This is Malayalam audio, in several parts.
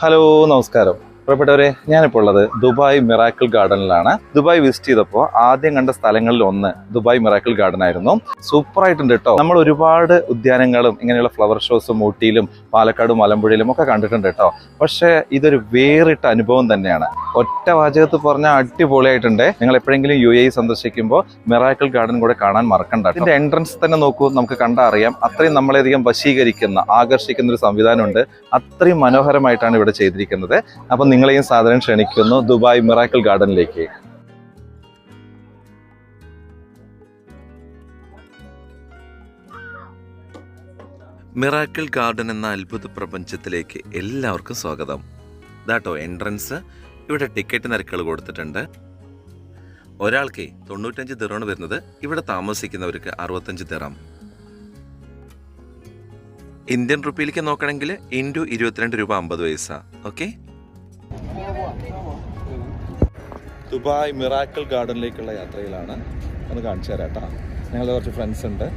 ഹലോ നമസ്കാരം പ്രിയപ്പെട്ടവരെ, ഞാനിപ്പോൾ ഉള്ളത് ദുബായ് മിറാക്കിൾ ഗാർഡനിലാണ്. ദുബായ് വിസിറ്റ് ചെയ്തപ്പോൾ ആദ്യം കണ്ട സ്ഥലങ്ങളിൽ ഒന്ന് ദുബായ് മിറാക്കിൾ ഗാർഡൻ ആയിരുന്നു. സൂപ്പറായിട്ടുണ്ട് കേട്ടോ. നമ്മൾ ഒരുപാട് ഉദ്യാനങ്ങളും ഇങ്ങനെയുള്ള ഫ്ലവർ ഷോസും ഊട്ടിയിലും പാലക്കാടും മലമ്പുഴയിലും ഒക്കെ കണ്ടിട്ടുണ്ട് കേട്ടോ. പക്ഷേ ഇതൊരു വേറിട്ട അനുഭവം തന്നെയാണ്. ഒറ്റ വാചകത്ത് പറഞ്ഞാൽ അടിപൊളിയായിട്ടുണ്ട്. നിങ്ങൾ എപ്പോഴെങ്കിലും UAE സന്ദർശിക്കുമ്പോൾ മിറാക്കിൾ ഗാർഡൻ കൂടെ കാണാൻ മറക്കണ്ട. ഇതിന്റെ എൻട്രൻസ് തന്നെ നോക്കൂ, നമുക്ക് കണ്ടാൽ അറിയാം. അത്രയും നമ്മളധികം വശീകരിക്കുന്ന ആകർഷിക്കുന്ന ഒരു സംവിധാനമുണ്ട്. അത്രയും മനോഹരമായിട്ടാണ് ഇവിടെ ചെയ്തിരിക്കുന്നത്. അപ്പം നിങ്ങളെയും സാധാരണ ക്ഷണിക്കുന്നു ദുബായ് മിറാക്കിൾ ഗാർഡനിലേക്ക്. മിറാക്കിൾ ഗാർഡൻ എന്ന അത്ഭുത പ്രപഞ്ചത്തിലേക്ക് എല്ലാവർക്കും സ്വാഗതം. ഇതാട്ടോ എൻട്രൻസ്. ഇവിടെ ടിക്കറ്റ് നിരക്കുകൾ കൊടുത്തിട്ടുണ്ട്. ഒരാൾക്ക് 95 ദിർഹമാണ് വരുന്നത്. ഇവിടെ താമസിക്കുന്നവർക്ക് 65 ദിർഹം. ഇന്ത്യൻ റുപ്പിയിലേക്ക് നോക്കണമെങ്കിൽ ഇൻറ്റു 22 രൂപ 50 പൈസ. ഓക്കെ, ദുബായ് മിറാക്കിൾ ഗാർഡനിലേക്കുള്ള യാത്രയിലാണ്. ഒന്ന് കാണിച്ചു തരാം കേട്ടോ. ഞങ്ങളുടെ കുറച്ച് ഫ്രണ്ട്സ് ഉണ്ട്.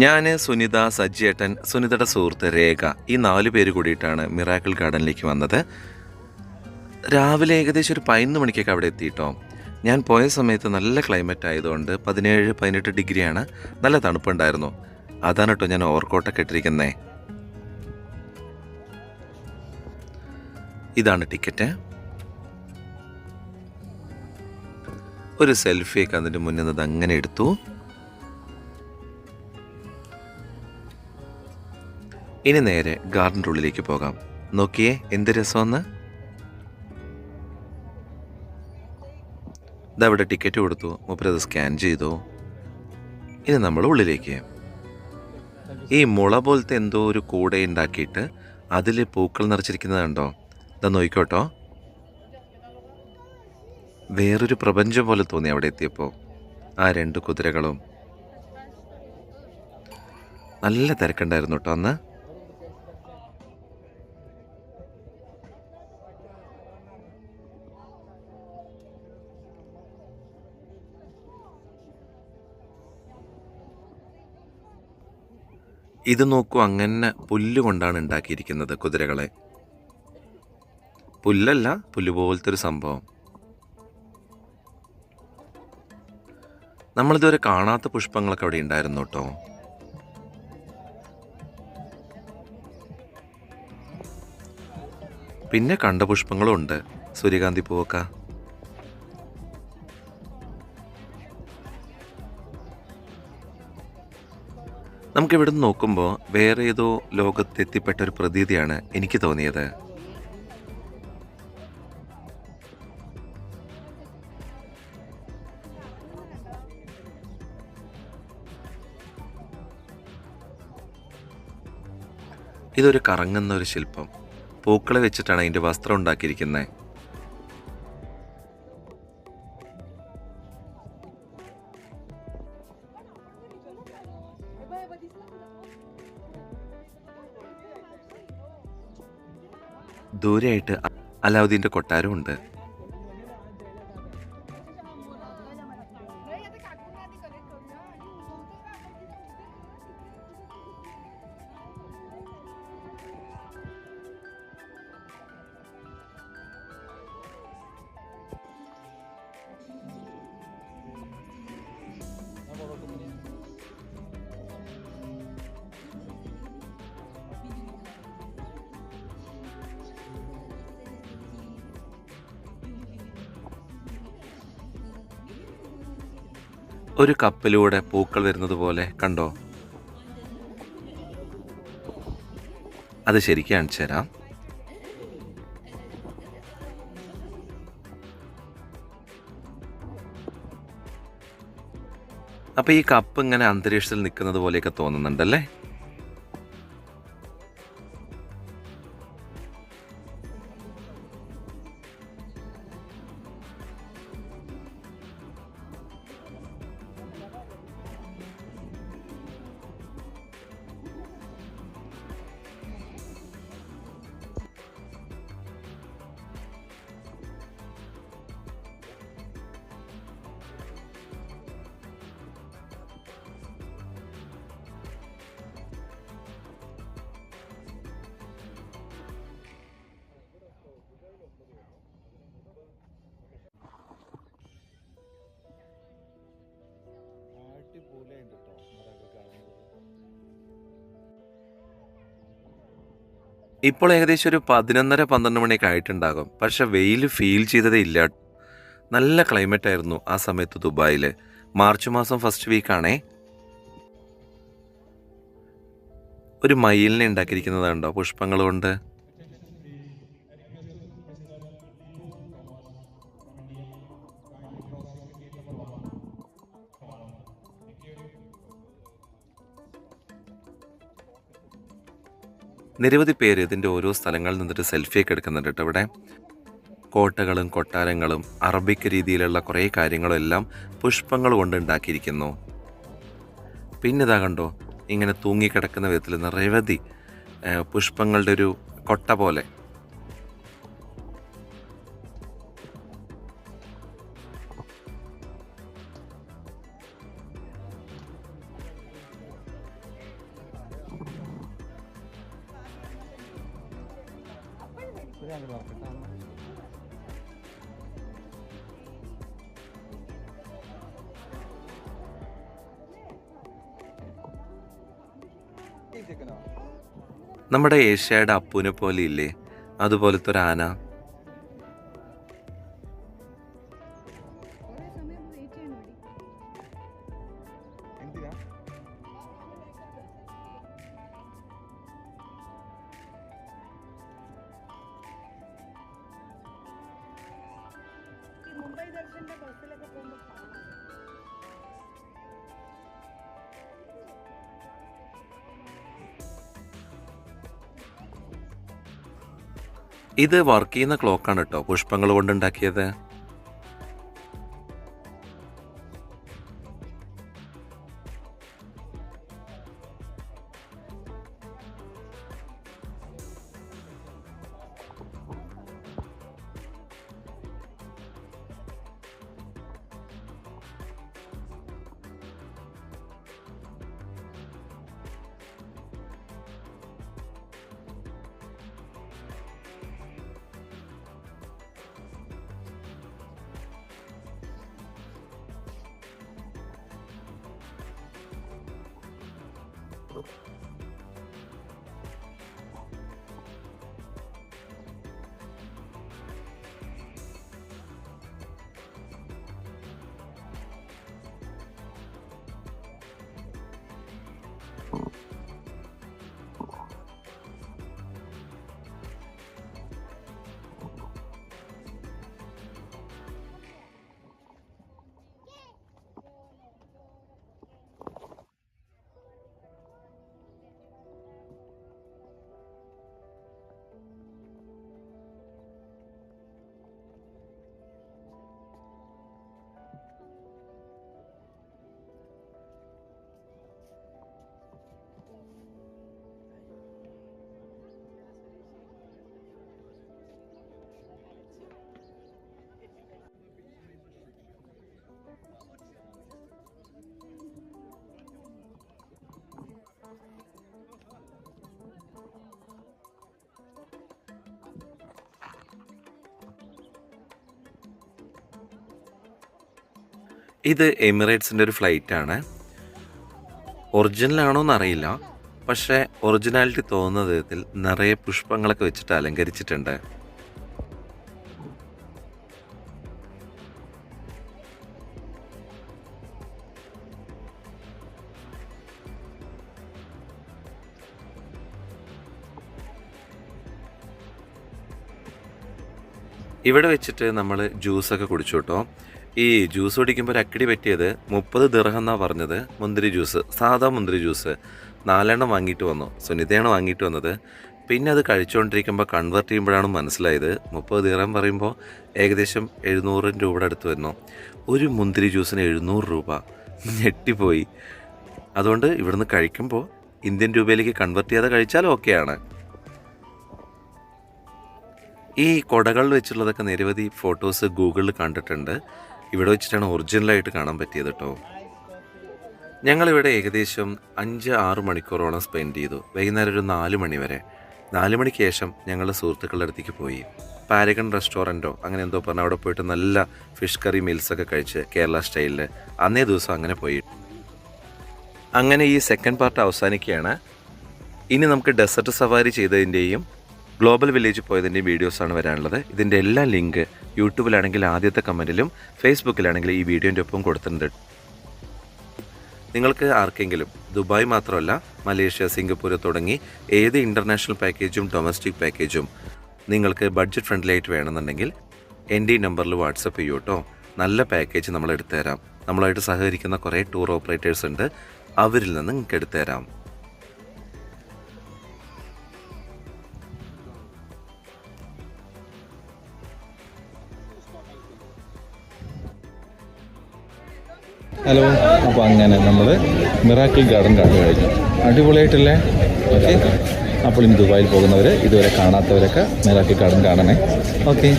ഞാൻ, സുനിത, സജ്ജേട്ടൻ, സുനിതയുടെ സുഹൃത്ത് രേഖ, ഈ 4 പേര് കൂടിയിട്ടാണ് മിറാക്കിൾ ഗാർഡനിലേക്ക് വന്നത്. രാവിലെ ഏകദേശം ഒരു 11 മണിക്കൊക്കെ അവിടെ എത്തിയിട്ടോ. ഞാൻ പോയ സമയത്ത് നല്ല ക്ലൈമറ്റ് ആയതുകൊണ്ട് 17-18 ഡിഗ്രിയാണ്. നല്ല തണുപ്പുണ്ടായിരുന്നു. അതാണ് കേട്ടോ ഞാൻ ഓവർകോട്ടൊക്കെ ഇട്ടിരിക്കുന്നത്. ഇതാണ് ടിക്കറ്റ്. ഒരു സെൽഫിയൊക്കെ അതിൻ്റെ മുന്നിൽ നിന്ന് അങ്ങനെ എടുത്തു. ഇനി നേരെ ഗാർഡൻ്റെ ഉള്ളിലേക്ക് പോകാം. നോക്കിയേ എന്ത് രസമെന്ന്. ഇതവിടെ ടിക്കറ്റ് കൊടുത്തു, മൂപ്പരത് സ്കാൻ ചെയ്തു. ഇനി നമ്മൾ ഉള്ളിലേക്ക്. ഈ മുള പോലത്തെ എന്തോ ഒരു കൂട ഉണ്ടാക്കിയിട്ട് അതിൽ പൂക്കൾ നിറച്ചിരിക്കുന്നത് കണ്ടോ? ഇതാ നോക്കിക്കോട്ടോ. വേറൊരു പ്രപഞ്ചം പോലെ തോന്നി അവിടെ എത്തിയപ്പോൾ. ആ 2 കുതിരകളും. നല്ല തിരക്കുണ്ടായിരുന്നു കേട്ടോ അന്ന്. ഇത് നോക്കൂ, അങ്ങനെ പുല്ല് കൊണ്ടാണ് ഉണ്ടാക്കിയിരിക്കുന്നത് കുതിരകളെ. പുല്ലല്ല, പുല്ല് പോലത്തെ ഒരു സംഭവം. നമ്മളിതുവരെ കാണാത്ത പുഷ്പങ്ങളൊക്കെ അവിടെ ഉണ്ടായിരുന്നു കേട്ടോ. പിന്നെ കണ്ട പുഷ്പങ്ങളും ഉണ്ട്. സൂര്യകാന്തി പൂവൊക്കെ. നമുക്കിവിടെ നിന്ന് നോക്കുമ്പോൾ വേറെ ഏതോ ലോകത്തെത്തിപ്പെട്ട ഒരു പ്രതീതിയാണ് എനിക്ക് തോന്നിയത്. ഇതൊരു കറങ്ങുന്ന ഒരു ശില്പം. പൂക്കളെ വെച്ചിട്ടാണ് അതിൻ്റെ വസ്ത്രം ഉണ്ടാക്കിയിരിക്കുന്നത്. ദൂരെയായിട്ട് അലാവുദ്ദീൻ്റെ കൊട്ടാരം ഉണ്ട്. ഒരു കപ്പിലൂടെ പൂക്കൾ വരുന്നത് പോലെ കണ്ടോ? അത് ശരിക്കും കാണിച്ചു തരാം. അപ്പോൾ ഈ കപ്പ് ഇങ്ങനെ അന്തരീക്ഷത്തിൽ നിൽക്കുന്നത് പോലെയൊക്കെ തോന്നുന്നുണ്ടല്ലേ? ഇപ്പോൾ ഏകദേശം ഒരു 11:30-12 മണിയൊക്കെ ആയിട്ടുണ്ടാകും. പക്ഷെ വെയിൽ ഫീൽ ചെയ്തതേ ഇല്ല. നല്ല ക്ലൈമറ്റ് ആയിരുന്നു ആ സമയത്ത് ദുബായിൽ. മാർച്ച് മാസം ഫസ്റ്റ് വീക്കാണേ. ഒരു മയിലിനെ ഉണ്ടാക്കിയിരിക്കുന്നത് കണ്ടോ പുഷ്പങ്ങൾ കൊണ്ട്. നിരവധി പേര് ഇതിൻ്റെ ഓരോ സ്ഥലങ്ങളിൽ നിന്നിട്ട് സെൽഫിയൊക്കെ എടുക്കുന്നുണ്ട് കേട്ടോ ഇവിടെ. കോട്ടകളും കൊട്ടാരങ്ങളും അറബിക് രീതിയിലുള്ള കുറേ കാര്യങ്ങളും എല്ലാം പുഷ്പങ്ങൾ കൊണ്ട് ഉണ്ടാക്കിയിരിക്കുന്നു. പിന്നെ ഇതാ കണ്ടോ, ഇങ്ങനെ തൂങ്ങിക്കിടക്കുന്ന വിധത്തിൽ നിരവധി പുഷ്പങ്ങളുടെ ഒരു കൊട്ട പോലെ. നമ്മുടെ ഏഷ്യയുടെ അപ്പൂനെ പോലെ ഇല്ലേ, അതുപോലത്തെ ഒരു ആന. മുംബൈ ദർശന്റെ ബസ്സിലൊക്കെ പോകുമ്പോൾ കാണാം. ഇത് വർക്ക് ചെയ്യുന്ന ക്ലോക്കാണ് കേട്ടോ, പുഷ്പങ്ങൾ കൊണ്ടുണ്ടാക്കിയത്. ഇത് എമിറേറ്റ്സിൻ്റെ ഒരു ഫ്ലൈറ്റാണ്. ഒറിജിനലാണോ എന്നറിയില്ല, പക്ഷേ ഒറിജിനാലിറ്റി തോന്നുന്ന വിധത്തിൽ നിറയെ പുഷ്പങ്ങളൊക്കെ വെച്ചിട്ട് അലങ്കരിച്ചിട്ടുണ്ട്. ഇവിടെ വെച്ചിട്ട് നമ്മൾ ജ്യൂസൊക്കെ കുടിച്ചു കേട്ടോ. ഈ ജ്യൂസ് കുടിക്കുമ്പോൾ ഒരു അക്കടി പറ്റിയത് 30 ദിർഹം എന്നാണ് പറഞ്ഞത്. മുന്തിരി ജ്യൂസ്, സാധാ മുന്തിരി ജ്യൂസ് 4 എണ്ണം വാങ്ങിയിട്ട് വന്നു. സുനിതയാണ് വാങ്ങിയിട്ട് വന്നത്. പിന്നെ അത് കഴിച്ചുകൊണ്ടിരിക്കുമ്പോൾ കൺവേർട്ട് ചെയ്യുമ്പോഴാണ് മനസ്സിലായത് 30 ദിർഹം പറയുമ്പോൾ ഏകദേശം 700 രൂപയുടെ അടുത്ത് വരുന്നു. ഒരു മുന്തിരി ജ്യൂസിന് 700 രൂപ. ഞെട്ടിപ്പോയി. അതുകൊണ്ട് ഇവിടുന്ന് കഴിക്കുമ്പോൾ ഇന്ത്യൻ രൂപയിലേക്ക് കൺവേർട്ട് ചെയ്യാതെ കഴിച്ചാൽ ഓക്കെയാണ്. ഈ കൊടകളിൽ വെച്ചുള്ളതൊക്കെ നിരവധി ഫോട്ടോസ് ഗൂഗിളിൽ കണ്ടിട്ടുണ്ട്. ഇവിടെ വെച്ചിട്ടാണ് ഒറിജിനലായിട്ട് കാണാൻ പറ്റിയത് കേട്ടോ. ഞങ്ങളിവിടെ ഏകദേശം 5-6 മണിക്കൂറോളം സ്പെൻഡ് ചെയ്തു. വൈകുന്നേരം ഒരു 4 മണി വരെ. 4 മണിക്ക് ശേഷം ഞങ്ങൾ സുഹൃത്തുക്കളുടെ അടുത്തേക്ക് പോയി. പാരഗൺ റെസ്റ്റോറൻറ്റോ അങ്ങനെ എന്തോ പറഞ്ഞാൽ അവിടെ പോയിട്ട് നല്ല ഫിഷ് കറി മീൽസൊക്കെ കഴിച്ച് കേരള സ്റ്റൈലിൽ അന്നേ ദിവസം അങ്ങനെ പോയി. അങ്ങനെ ഈ സെക്കൻഡ് പാർട്ട് അവസാനിക്കുകയാണ്. ഇനി നമുക്ക് ഡെസേർട്ട് സവാരി ചെയ്തതിൻ്റെയും ഗ്ലോബൽ വില്ലേജ് പോയതിൻ്റെയും വീഡിയോസാണ് വരാനുള്ളത്. ഇതിൻ്റെ എല്ലാ ലിങ്ക് യൂട്യൂബിലാണെങ്കിൽ ആദ്യത്തെ കമൻറ്റിലും ഫേസ്ബുക്കിലാണെങ്കിൽ ഈ വീഡിയോൻ്റെ ഒപ്പം കൊടുത്തിട്ടുണ്ട്. നിങ്ങൾക്ക് ആർക്കെങ്കിലും ദുബായ് മാത്രമല്ല മലേഷ്യ, സിംഗപ്പൂർ തുടങ്ങി ഏത് ഇൻ്റർനാഷണൽ പാക്കേജും ഡൊമസ്റ്റിക് പാക്കേജും നിങ്ങൾക്ക് ബഡ്ജറ്റ് ഫ്രണ്ട്ലി ആയിട്ട് വേണമെന്നുണ്ടെങ്കിൽ എൻ്റെ ഈ നമ്പറിൽ വാട്സപ്പ് ചെയ്യൂ കേട്ടോ. നല്ല പാക്കേജ് നമ്മൾ എടുത്തുതരാം. നമ്മളായിട്ട് സഹകരിക്കുന്ന കുറേ ടൂർ ഓപ്പറേറ്റേഴ്സ് ഉണ്ട്, അവരിൽ നിന്ന് നിങ്ങൾക്ക് എടുത്തുതരാം. ഹലോ, അപ്പോൾ അങ്ങനെ നമ്മൾ മിറാക്കിൾ ഗാർഡൻ കണ്ടു കഴിഞ്ഞു. അടിപൊളിയായിട്ടല്ലേ? ഓക്കെ, അപ്പോൾ ഇനി ദുബായിൽ പോകുന്നവർ ഇതുവരെ കാണാത്തവരൊക്കെ മിറാക്കിൾ ഗാർഡൻ കാണണേ. ഓക്കെ.